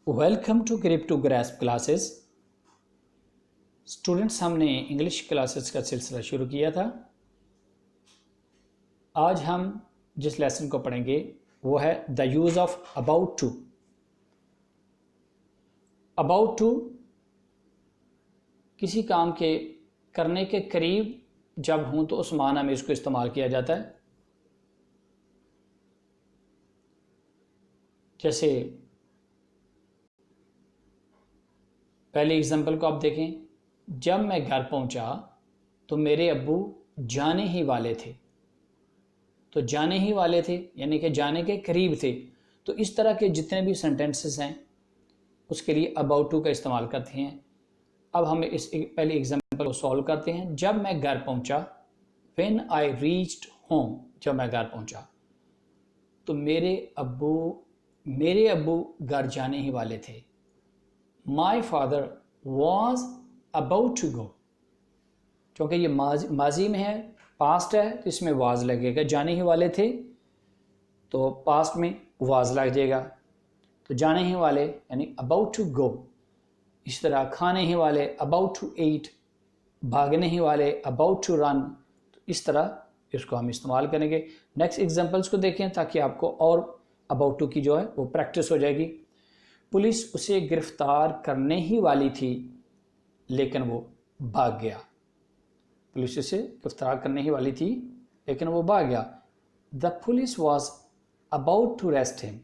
Welcome to grip to grasp classes. Students, हमने English classes का सिलसिला शुरू किया था। आज हम जिस लेसन को पढ़ेंगे वो है the use of about to. About to किसी काम के करने के करीब जब हों तो उस माना में इसको इस्तेमाल किया जाता है। जैसे पहले एग्जांपल को आप देखें, जब मैं घर पहुंचा तो मेरे अब्बू जाने ही वाले थे। तो जाने ही वाले थे यानी कि जाने के करीब थे। तो इस तरह के जितने भी सेंटेंसेस हैं उसके लिए अबाउट टू का इस्तेमाल करते हैं। अब हम इस पहले एग्जांपल को सॉल्व करते हैं। जब मैं घर पहुंचा, व्हेन आई रीच्ड होम, जब मैं घर पहुंचा तो मेरे अब्बू घर जाने ही वाले थे। My father was about to go, क्योंकि ये माजी में है, पास्ट है तो इसमें वाज लगेगा। जाने ही वाले थे तो पास्ट में वाज लग जाएगा। तो जाने ही वाले यानी अबाउट टू गो। इस तरह खाने ही वाले अबाउट टू ईट, भागने ही वाले अबाउट टू रन। तो इस तरह इसको हम इस्तेमाल करेंगे। नेक्स्ट एग्जांपल्स को देखें ताकि आपको और अबाउट टू की जो है वो प्रैक्टिस हो जाएगी। पुलिस उसे गिरफ्तार करने ही वाली थी लेकिन वो भाग गया। पुलिस उसे गिरफ्तार करने ही वाली थी लेकिन वो भाग गया। The police was about to arrest him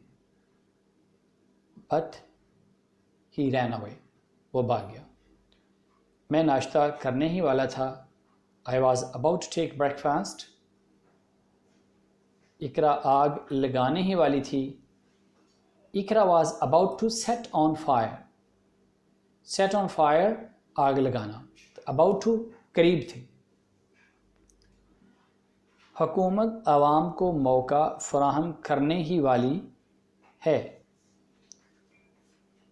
but he ran away, वो भाग गया। मैं नाश्ता करने ही वाला था, I was about to take breakfast. Iqra आग लगाने ही वाली थी, Iqra was about to set on fire. Set on fire आग लगाना, अबाउट टू करीब थे। हुकूमत आवाम को मौका फराहम करने ही वाली है।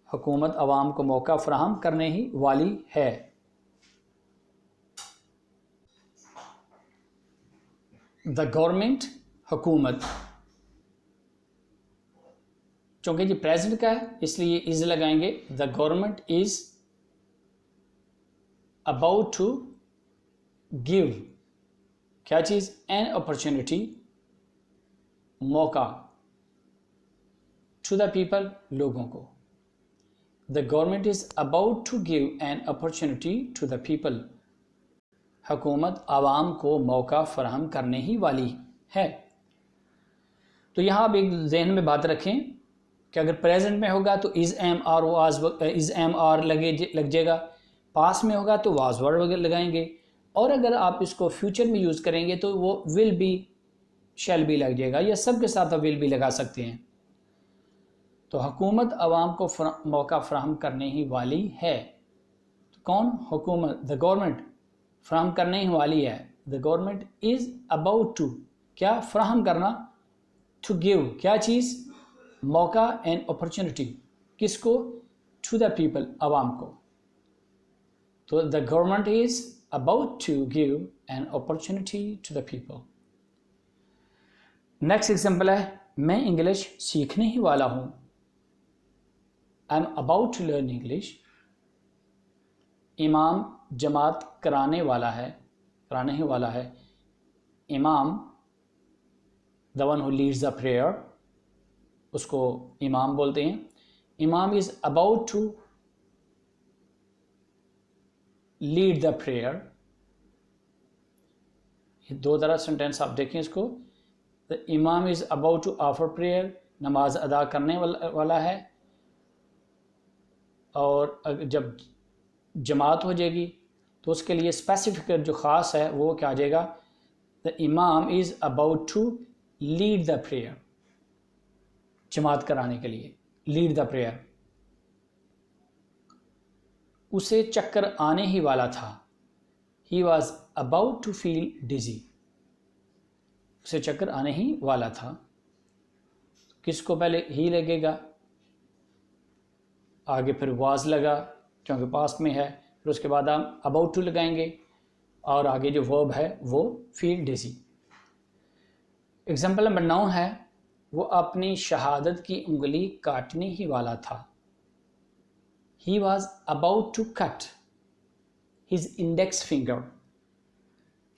हुकूमत आवाम को मौका फराहम करने ही वाली है। द गवर्नमेंट, हुकूमत, चूंकि ये प्रेजेंट का है इसलिए इज लगाएंगे। The government is about to give, क्या चीज? एन अपॉर्चुनिटी, मौका, टू द पीपल, लोगों को। The government is about to give an opportunity to the people. हुकूमत आवाम को मौका फराहम करने ही वाली है। तो यहां आप एक जहन में बात रखें कि अगर प्रेजेंट में होगा तो is am are was is am are लग जाएगा। पास में होगा तो वाज वर्ड लगाएंगे। और अगर आप इसको फ्यूचर में यूज़ करेंगे तो वो विल बी, शैल बी लग जाएगा, या सब के साथ आप विल बी लगा सकते हैं। तो हुकूमत आवाम को मौका फराहम करने ही वाली है। तो कौन? हुकूमत, द गवर्नमेंट फराहम करने ही वाली है। The government is about to, क्या? फराहम करना, टू गिव, क्या चीज़? मौका एंड अपॉर्चुनिटी, किसको? टू द पीपल, आवाम को। तो the government is about to give an opportunity to the people. Next example है, मैं इंग्लिश सीखने ही वाला हूं। I am about to learn English. इमाम जमात कराने वाला है, कराने ही वाला है। इमाम, the one who leads the prayer, उसको इमाम बोलते हैं। इमाम is about to lead the prayer. ये दो तरह सेंटेंस आप देखें इसको। द इमाम is about to offer prayer, नमाज अदा करने वाला है। और जब जमात हो जाएगी तो उसके लिए स्पेसिफिक जो ख़ास है वो क्या आ जाएगा? द इमाम is about to lead the prayer, जमात कराने के लिए, लीड द प्रेयर। उसे चक्कर आने ही वाला था, he was about to feel dizzy. उसे चक्कर आने ही वाला था। किसको पहले? ही लगेगा, आगे फिर वाज लगा क्योंकि पास्ट में है, फिर उसके बाद हम अबाउट टू लगाएंगे और आगे जो वर्ब है वो फील डिजी। एग्जाम्पल नंबर 9 है, वो अपनी शहादत की उंगली काटने ही वाला था। He was about to cut his index finger.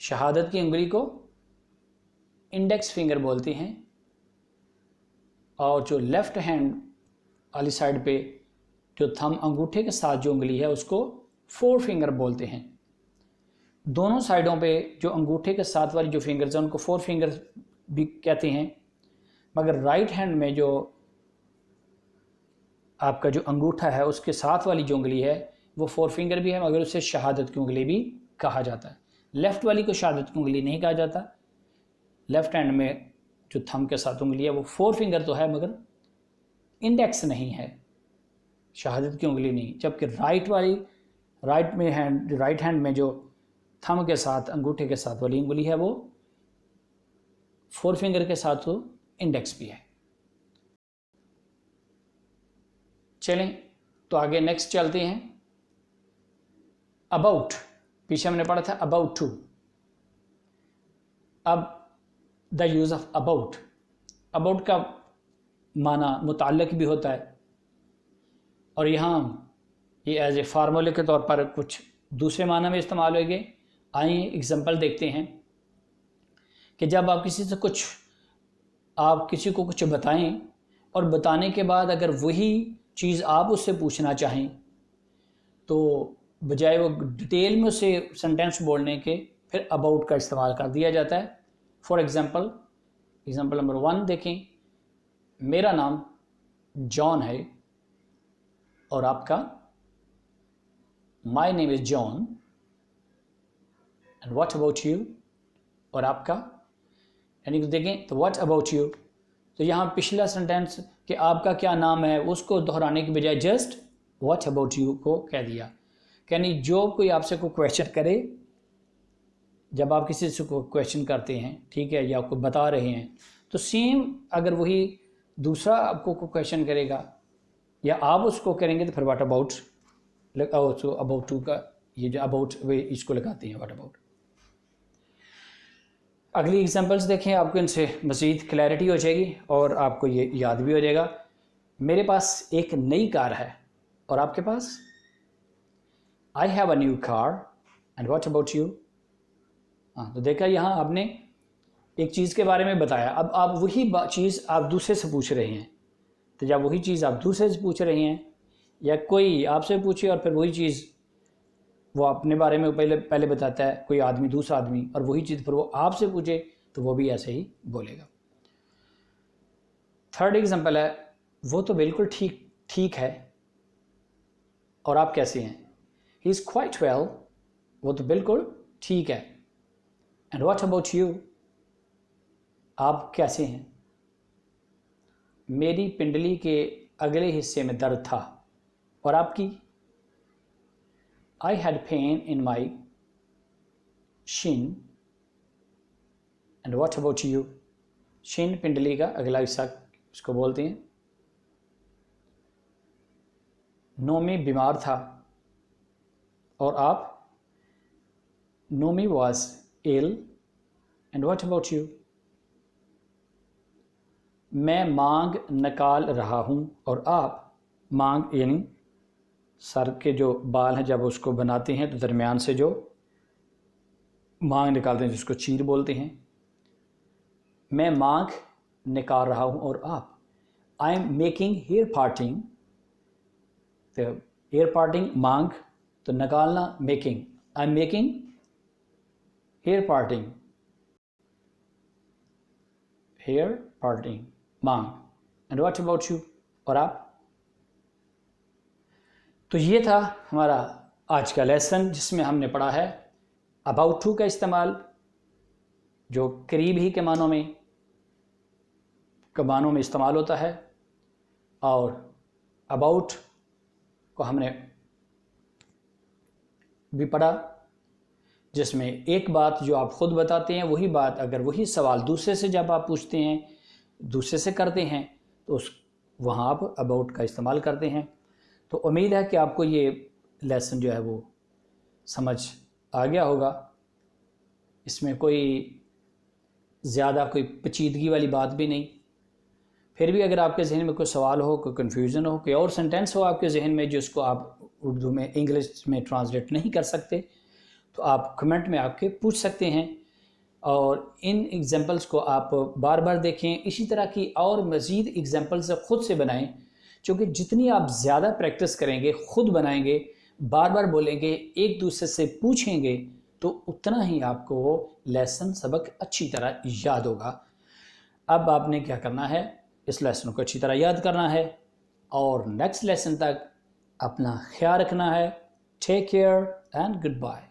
शहादत की उंगली को इंडेक्स फिंगर बोलते हैं, और जो लेफ्ट हैंड वाली साइड पे जो थंब अंगूठे के साथ जो उंगली है उसको फोर फिंगर बोलते हैं। दोनों साइडों पे जो अंगूठे के साथ वाली जो फिंगर्स हैं उनको फोर फिंगर भी कहते हैं, मगर राइट हैंड में जो आपका जो अंगूठा है उसके साथ वाली जो उंगली है वो फोर फिंगर भी है, मगर उसे शहादत की उंगली भी कहा जाता है। लेफ़्ट वाली को शहादत की उंगली नहीं कहा जाता। लेफ़्ट हैंड में जो थंब के साथ उंगली है वो फोर फिंगर तो है, मगर इंडेक्स नहीं है, शहादत की उंगली नहीं। जबकि राइट हैंड में जो थंब के साथ अंगूठे के साथ वाली उंगली है वो फोर फिंगर के साथ तो इंडेक्स भी है। चलें तो आगे नेक्स्ट चलते हैं। अबाउट, पीछे हमने पढ़ा था अबाउट टू। अब the use of about, about का माना मुताल्लिक भी होता है, और यहाँ ये एज ए फार्मूले के तौर पर कुछ दूसरे माना में इस्तेमाल होंगे। आइए एग्जांपल देखते हैं कि जब आप किसी को कुछ बताएं और बताने के बाद अगर वही चीज़ आप उससे पूछना चाहें तो बजाय वो डिटेल में उसे सेंटेंस बोलने के फिर अबाउट का इस्तेमाल कर दिया जाता है। फॉर एग्ज़ाम्पल नंबर 1 देखें, मेरा नाम जॉन है और आपका, my name is John and what about you, और आपका, यानी कि देखें तो व्हाट अबाउट यू, तो यहाँ पिछला सेंटेंस कि आपका क्या नाम है उसको दोहराने के बजाय जस्ट व्हाट अबाउट यू को कह दिया। यानी जो कोई आपसे कोई क्वेश्चन करे, जब आप किसी से कोई क्वेश्चन करते हैं, ठीक है, या आपको बता रहे हैं, तो सेम अगर वही दूसरा आपको कोई क्वेश्चन करेगा या आप उसको करेंगे तो फिर व्हाट अबाउट अबाउट टू का ये जो अबाउट वे इसको लगाते हैं व्हाट अबाउट। अगली एग्जांपल्स देखें, आपको इनसे मज़ीद क्लैरिटी हो जाएगी और आपको ये याद भी हो जाएगा। मेरे पास एक नई कार है और आपके पास, I have a new car and what about you. हाँ, तो देखा यहाँ आपने एक चीज़ के बारे में बताया, अब आप वही चीज़ आप दूसरे से पूछ रहे हैं। तो जब वही चीज़ आप दूसरे से पूछ रहे हैं या कोई आपसे पूछे और फिर वही चीज़ वो अपने बारे में पहले बताता है कोई आदमी, दूसरा आदमी, और वही चीज़ फिर वो आपसे पूछे तो वो भी ऐसे ही बोलेगा। थर्ड एग्जांपल है, वो तो बिल्कुल ठीक है और आप कैसे हैं। ही इज़ क्वाइट वेल, वो तो बिल्कुल ठीक है। एंड व्हाट अबाउट यू, आप कैसे हैं। मेरी पिंडली के अगले हिस्से में दर्द था और आपकी, I had pain in my shin and what about you। shin पिंडली का अगला हिस्सा इसको बोलते हैं। नोमी बीमार था और आप, Nomi was ill and what about you। मैं मांग निकाल रहा हूँ और आप, मांग यानी सर के जो बाल हैं जब उसको बनाते हैं तो दरमियान से जो मांग निकालते हैं जिसको चीर बोलते हैं। मैं मांग निकाल रहा हूँ और आप, I am making hair parting. तो हेयर पार्टिंग मांग, तो निकालना making, I am making hair parting, hair parting मांग। एंड व्हाट अबाउट यू, और आप। तो ये था हमारा आज का लेसन जिसमें हमने पढ़ा है अबाउट टू का इस्तेमाल जो करीब ही के मानों में इस्तेमाल होता है, और अबाउट को हमने भी पढ़ा जिसमें एक बात जो आप ख़ुद बताते हैं वही बात अगर वही सवाल दूसरे से जब आप पूछते हैं, दूसरे से करते हैं, तो वहाँ आप अबाउट का इस्तेमाल करते हैं। तो उम्मीद है कि आपको ये लेसन जो है वो समझ आ गया होगा। इसमें कोई ज़्यादा कोई पेचीदगी वाली बात भी नहीं। फिर भी अगर आपके जहन में कोई सवाल हो, कोई कन्फ्यूज़न हो, कोई और सेंटेंस हो आपके जहन में जिसको आप उर्दू में इंग्लिश में ट्रांसलेट नहीं कर सकते, तो आप कमेंट में आपके पूछ सकते हैं। और इन एग्जांपल्स को आप बार बार देखें, इसी तरह की और मज़ीद एग्जांपल्स ख़ुद से बनाएं, क्योंकि जितनी आप ज़्यादा प्रैक्टिस करेंगे, ख़ुद बनाएंगे, बार बार बोलेंगे, एक दूसरे से पूछेंगे, तो उतना ही आपको वो लेसन सबक अच्छी तरह याद होगा। अब आपने क्या करना है, इस लेसन को अच्छी तरह याद करना है और नेक्स्ट लेसन तक अपना ख्याल रखना है। Take care and good bye.